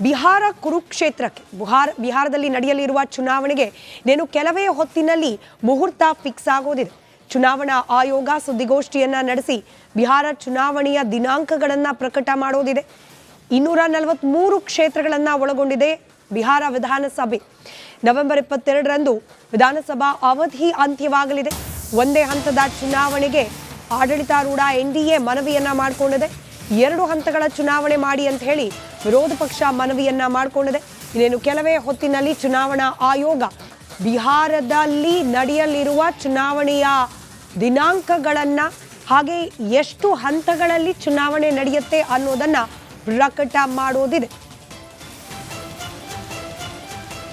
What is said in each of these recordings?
ಬಿಹಾರ ಕುರುಕ್ಷೇತ್ರಕ್ಕೆ ಬಿಹಾರದಲ್ಲಿ ನಡೆಯಲಿರುವ ಚುನಾವಣೆಗೆ ಇನ್ನೇನು ಕೆಲವೇ ಹೊತ್ತಿನಲ್ಲಿ ಮುಹೂರ್ತ ಫಿಕ್ಸ್ ಆಗೋದಿದೆ. ಚುನಾವಣಾ ಆಯೋಗ ಸುದ್ದಿಗೋಷ್ಠಿಯನ್ನ ನಡೆಸಿ ಬಿಹಾರ ಚುನಾವಣೆಯ ದಿನಾಂಕಗಳನ್ನು ಪ್ರಕಟ ಮಾಡೋದಿದೆ. 243 ಕ್ಷೇತ್ರಗಳನ್ನು ಒಳಗೊಂಡಿದೆ ಬಿಹಾರ ವಿಧಾನಸಭೆ. ನವೆಂಬರ್ 22ರಂದು ವಿಧಾನಸಭಾ ಅವಧಿ ಅಂತ್ಯವಾಗಲಿದೆ. ಒಂದೇ ಹಂತದ ಚುನಾವಣೆಗೆ ಆಡಳಿತಾರೂಢ ಎನ್ಡಿಎ ಮನವಿಯನ್ನ ಮಾಡಿಕೊಂಡಿದೆ. 2 ಹಂತಗಳ ಚುನಾವಣೆ ಮಾಡಿ ಅಂತ ಹೇಳಿ ವಿರೋಧ ಪಕ್ಷ ಮನವಿಯನ್ನ ಮಾಡಿಕೊಂಡಿದೆ. ಇನ್ನೇನು ಕೆಲವೇ ಹೊತ್ತಿನಲ್ಲಿ ಚುನಾವಣಾ ಆಯೋಗ ಬಿಹಾರದಲ್ಲಿ ನಡೆಯಲಿರುವ ಚುನಾವಣೆಯ ದಿನಾಂಕಗಳನ್ನ ಹಾಗೆ ಎಷ್ಟು ಹಂತಗಳಲ್ಲಿ ಚುನಾವಣೆ ನಡೆಯುತ್ತೆ ಅನ್ನೋದನ್ನ ಪ್ರಕಟ ಮಾಡೋದಿದೆ.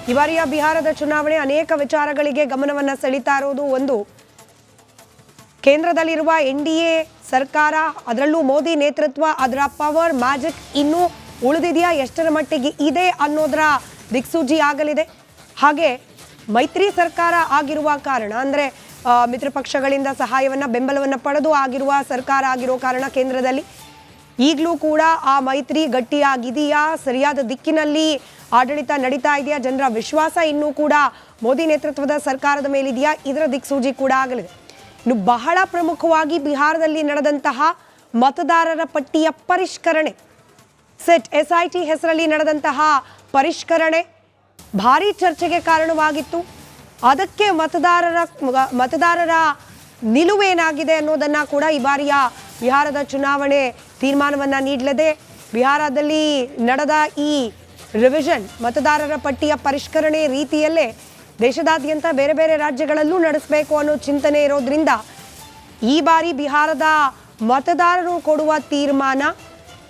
ಈ ಬಾರಿಯ ಬಿಹಾರದ ಚುನಾವಣೆ ಅನೇಕ ವಿಚಾರಗಳಿಗೆ ಗಮನವನ್ನ ಸೆಳೀತಾ ಇರೋದು. ಒಂದು, ಕೇಂದ್ರದಲ್ಲಿರುವ ಎನ್ಡಿಎ ಸರ್ಕಾರ, ಅದರಲ್ಲೂ ಮೋದಿ ನೇತೃತ್ವ, ಅದರ ಪವರ್ ಮ್ಯಾಜಿಕ್ ಇನ್ನೂ ಉಳಿದಿದೆಯಾ, ಎಷ್ಟರ ಮಟ್ಟಿಗೆ ಇದೆ ಅನ್ನೋದರ ದಿಕ್ಸೂಚಿ ಆಗಲಿದೆ. ಹಾಗೆ ಮೈತ್ರಿ ಸರ್ಕಾರ ಆಗಿರುವ ಕಾರಣ, ಅಂದರೆ ಮಿತ್ರ ಪಕ್ಷಗಳಿಂದ ಸಹಾಯವನ್ನ ಬೆಂಬಲವನ್ನು ಪಡೆದು ಆಗಿರುವ ಸರ್ಕಾರ ಆಗಿರೋ ಕಾರಣ ಕೇಂದ್ರದಲ್ಲಿ ಈಗಲೂ ಕೂಡ ಆ ಮೈತ್ರಿ ಗಟ್ಟಿಯಾಗಿದೆಯಾ, ಸರಿಯಾದ ದಿಕ್ಕಿನಲ್ಲಿ ಆಡಳಿತ ನಡೀತಾ ಇದೆಯಾ, ಜನರ ವಿಶ್ವಾಸ ಇನ್ನೂ ಕೂಡ ಮೋದಿ ನೇತೃತ್ವದ ಸರ್ಕಾರದ ಮೇಲಿದೆಯಾ, ಇದರ ದಿಕ್ಸೂಚಿ ಕೂಡ ಆಗಲಿದೆ. ಇನ್ನು ಬಹಳ ಪ್ರಮುಖವಾಗಿ ಬಿಹಾರದಲ್ಲಿ ನಡೆದಂತಹ ಮತದಾರರ ಪಟ್ಟಿಯ ಪರಿಷ್ಕರಣೆ, SIT ಹೆಸರಲ್ಲಿ ನಡೆದಂತಹ ಪರಿಷ್ಕರಣೆ ಭಾರಿ ಚರ್ಚೆಗೆ ಕಾರಣವಾಗಿತ್ತು. ಅದಕ್ಕೆ ಮತದಾರರ ನಿಲುವೇನಾಗಿದೆ ಅನ್ನೋದನ್ನ ಕೂಡ ಈ ಬಾರಿಯ ಬಿಹಾರದ ಚುನಾವಣೆ ತೀರ್ಮಾನವನ್ನ ನೀಡಲಿದೆ. ಬಿಹಾರದಲ್ಲಿ ನಡೆದ ಈ ರಿವಿಷನ್, ಮತದಾರರ ಪಟ್ಟಿಯ ಪರಿಷ್ಕರಣೆ ರೀತಿಯಲ್ಲೇ ದೇಶದಾದ್ಯಂತ ಬೇರೆ ಬೇರೆ ರಾಜ್ಯಗಳಲ್ಲೂ ನಡೆಸಬೇಕು ಅನ್ನೋ ಚಿಂತನೆ ಇರೋದ್ರಿಂದ ಈ ಬಾರಿ ಬಿಹಾರದ ಮತದಾರರು ಕೊಡುವ ತೀರ್ಮಾನ,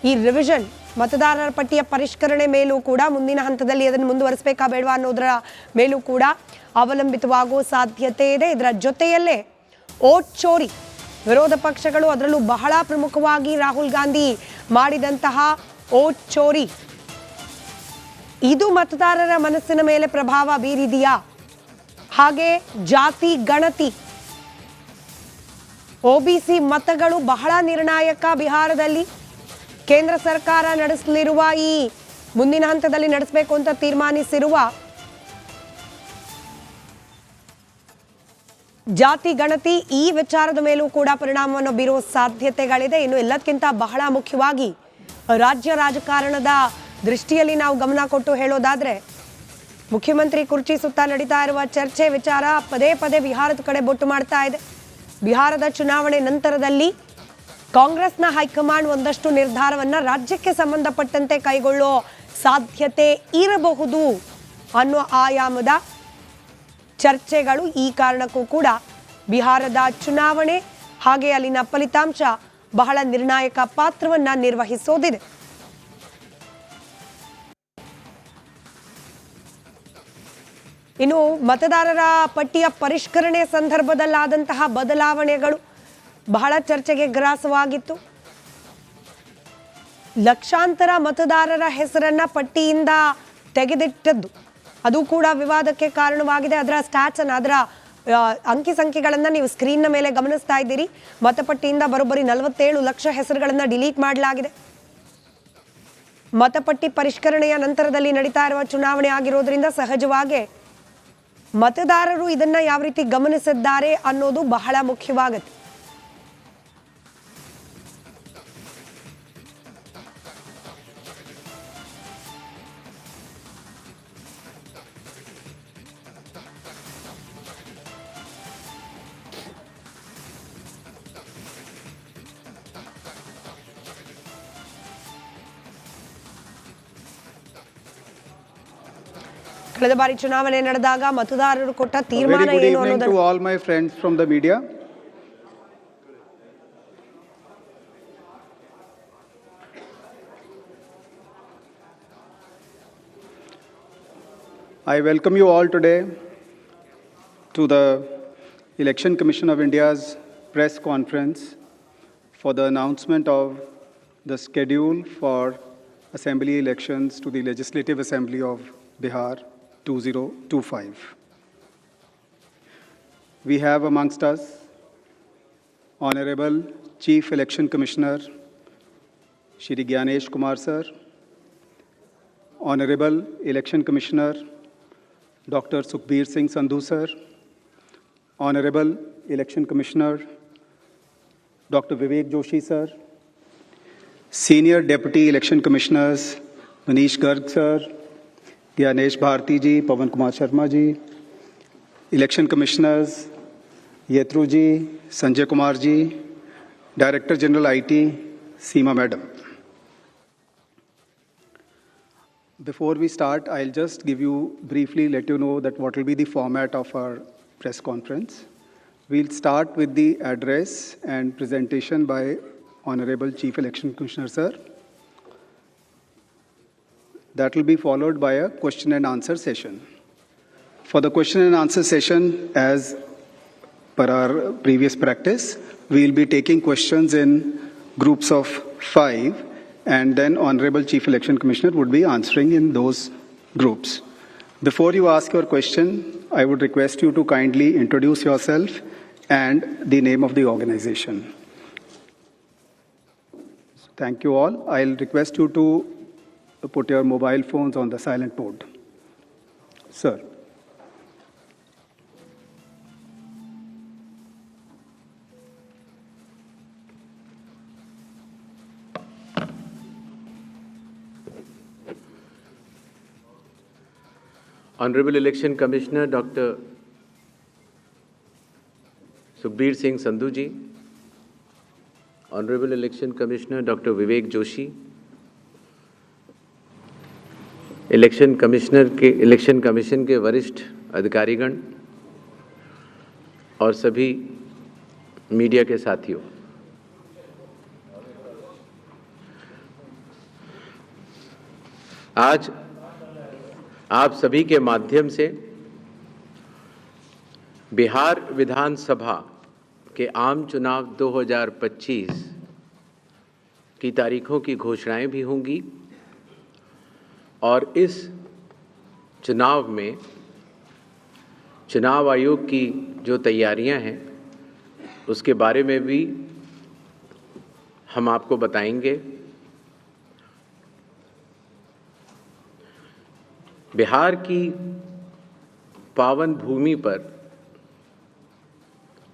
ಈ ರಿವಿಷನ್ ಮತದಾರರ ಪಟ್ಟಿಯ ಪರಿಷ್ಕರಣೆ ಮೇಲೂ ಕೂಡ ಮುಂದಿನ ಹಂತದಲ್ಲಿ ಅದನ್ನು ಮುಂದುವರಿಸಬೇಕಾ ಬೇಡವಾ ಅನ್ನೋದರ ಮೇಲೂ ಕೂಡ ಅವಲಂಬಿತವಾಗುವ ಸಾಧ್ಯತೆ ಇದೆ. ಇದರ ಜೊತೆಯಲ್ಲೇ ಓಟ್ ಚೋರಿ, ವಿರೋಧ ಪಕ್ಷಗಳು ಅದರಲ್ಲೂ ಬಹಳ ಪ್ರಮುಖವಾಗಿ ರಾಹುಲ್ ಗಾಂಧಿ ಮಾಡಿದಂತಹ ಓಟ್ ಚೋರಿ, ಇದು ಮತದಾರರ ಮನಸ್ಸಿನ ಮೇಲೆ ಪ್ರಭಾವ ಬೀರಿದೆಯಾ? ಹಾಗೆ ಜಾತಿ ಗಣತಿ, OBC ಮತಗಳು ಬಹಳ ನಿರ್ಣಾಯಕ. ಬಿಹಾರದಲ್ಲಿ ಕೇಂದ್ರ ಸರ್ಕಾರ ನಡೆಸಲಿರುವ ಈ ಮುಂದಿನ ಹಂತದಲ್ಲಿ ನಡೆಸಬೇಕು ಅಂತ ತೀರ್ಮಾನಿಸಿರುವ ಜಾತಿ ಗಣತಿ, ಈ ವಿಚಾರದ ಮೇಲೂ ಕೂಡ ಪರಿಣಾಮವನ್ನು ಬೀರುವ ಸಾಧ್ಯತೆಗಳಿದೆ. ಇನ್ನು ಎಲ್ಲದಕ್ಕಿಂತ ಬಹಳ ಮುಖ್ಯವಾಗಿ ರಾಜ್ಯ ರಾಜಕಾರಣದ ದೃಷ್ಟಿಯಲ್ಲಿ ನಾವು ಗಮನ ಕೊಟ್ಟು ಹೇಳೋದಾದ್ರೆ, ಮುಖ್ಯಮಂತ್ರಿ ಕುರ್ಚಿ ಸುತ್ತ ನಡೀತಾ ಇರುವ ಚರ್ಚೆ ವಿಚಾರ ಪದೇ ಪದೇ ಬಿಹಾರದ ಕಡೆ ಬೊಟ್ಟು ಮಾಡ್ತಾ ಇದೆ. ಬಿಹಾರದ ಚುನಾವಣೆ ನಂತರದಲ್ಲಿ ಕಾಂಗ್ರೆಸ್ನ ಹೈಕಮಾಂಡ್ ಒಂದಷ್ಟು ನಿರ್ಧಾರವನ್ನ ರಾಜ್ಯಕ್ಕೆ ಸಂಬಂಧಪಟ್ಟಂತೆ ಕೈಗೊಳ್ಳೋ ಸಾಧ್ಯತೆ ಇರಬಹುದು ಅನ್ನೋ ಆಯಾಮದ ಚರ್ಚೆಗಳು ಈ ಕಾರಣಕ್ಕೂ ಕೂಡ ಬಿಹಾರದ ಚುನಾವಣೆ ಹಾಗೆ ಅಲ್ಲಿನ ಫಲಿತಾಂಶ ಬಹಳ ನಿರ್ಣಾಯಕ ಪಾತ್ರವನ್ನ ನಿರ್ವಹಿಸೋದಿದೆ. ಇನ್ನು ಮತದಾರರ ಪಟ್ಟಿಯ ಪರಿಷ್ಕರಣೆ ಸಂದರ್ಭದಲ್ಲಾದಂತಹ ಬದಲಾವಣೆಗಳು ಬಹಳ ಚರ್ಚೆಗೆ ಗ್ರಾಸವಾಗಿತ್ತು. ಲಕ್ಷಾಂತರ ಮತದಾರರ ಹೆಸರನ್ನ ಪಟ್ಟಿಯಿಂದ ತೆಗೆದಿಟ್ಟದ್ದು, ಅದು ಕೂಡ ವಿವಾದಕ್ಕೆ ಕಾರಣವಾಗಿದೆ. ಅದರ ಸ್ಟ್ಯಾಟ್ಸ್ ಅನ್ನ, ಅದರ ಅಂಕಿ ಸಂಖ್ಯೆಗಳನ್ನು ನೀವು ಸ್ಕ್ರೀನ್ನ ಮೇಲೆ ಗಮನಿಸ್ತಾ ಇದ್ದೀರಿ. ಮತಪಟ್ಟಿಯಿಂದ ಬರೋಬ್ಬರಿ 47 ಲಕ್ಷ ಹೆಸರುಗಳನ್ನು ಡಿಲೀಟ್ ಮಾಡಲಾಗಿದೆ. ಮತಪಟ್ಟಿ ಪರಿಷ್ಕರಣೆಯ ನಂತರದಲ್ಲಿ ನಡೀತಾ ಇರುವ ಚುನಾವಣೆ ಆಗಿರೋದ್ರಿಂದ ಸಹಜವಾಗಿ ಮತದಾರರು ಇದನ್ನ ಯಾವ ರೀತಿ ಗಮನಿಸಿದ್ದಾರೆ ಅನ್ನೋದು ಬಹಳ ಮುಖ್ಯವಾಗುತ್ತೆ. ಕಳೆದ ಬಾರಿ ಚುನಾವಣೆ ನಡೆದಾಗ ಮತದಾರರು ಕೊಟ್ಟ ತೀರ್ಮಾನ ಏನು ಅನ್ನೋದನ್ನ to all my friends from the media. I welcome you all today to the Election Commission of India's press conference for the announcement of the schedule for assembly elections to the Legislative Assembly of Bihar 2025. We have amongst us Honorable Chief Election Commissioner Shri Gyanesh Kumar Sir, Honorable Election Commissioner Dr. Sukhbir Singh Sandhu sir, Honorable Election Commissioner Dr. Vivek Joshi sir, Senior Deputy Election Commissioners Manish Garg sir, Gyanesh Bharti ji, Pawan Kumar Sharma ji, Election Commissioners Yetru ji, Sanjay Kumar ji, Director General IT, Seema Madam. Before we start, I'll just briefly let you know that what will be the format of our press conference. We'll start with the address and presentation by Honorable Chief Election Commissioner sir. That will be followed by a question and answer session. For the question and answer session, as per our previous practice, we will be taking questions in groups of 5, and then Honorable Chief Election Commissioner would be answering in those groups. Before you ask your question, I would request you to kindly introduce yourself and the name of the organization. Thank you all. I'll request you to put your mobile phones on the silent mode. Sir. Honorable Election Commissioner Dr. Sukhbir Singh Sandhu ji, Honorable Election Commissioner Dr. Vivek Joshi, election commission के वरिष्ठ अधिकारीगण और सभी media के साथियों, आज आप सभी के माध्यम से बिहार विधानसभा के आम चुनाव 2025 की तारीखों की घोषणाएं भी होंगी और इस चुनाव में चुनाव आयोग की जो तैयारियां हैं उसके बारे में भी हम आपको बताएंगे। बिहार की पावन भूमि पर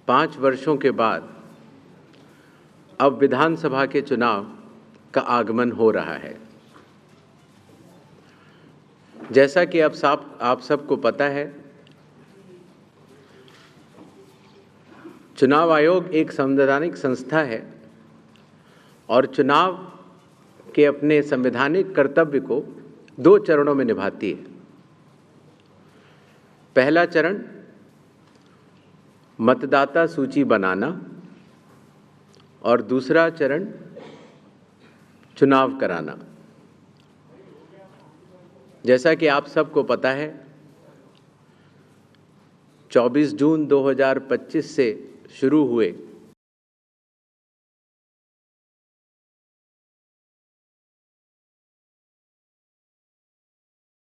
5 वर्षों के बाद अब विधानसभा के चुनाव का आगमन हो रहा है। जैसा कि आप सबको पता है, चुनाव आयोग एक संवैधानिक संस्था है और चुनाव के अपने संवैधानिक कर्तव्य को 2 चरणों में निभाती है। पहला चरण मतदाता सूची बनाना और दूसरा चरण चुनाव कराना। जैसा कि आप सबको पता है, 24 जून 2025 से शुरू हुए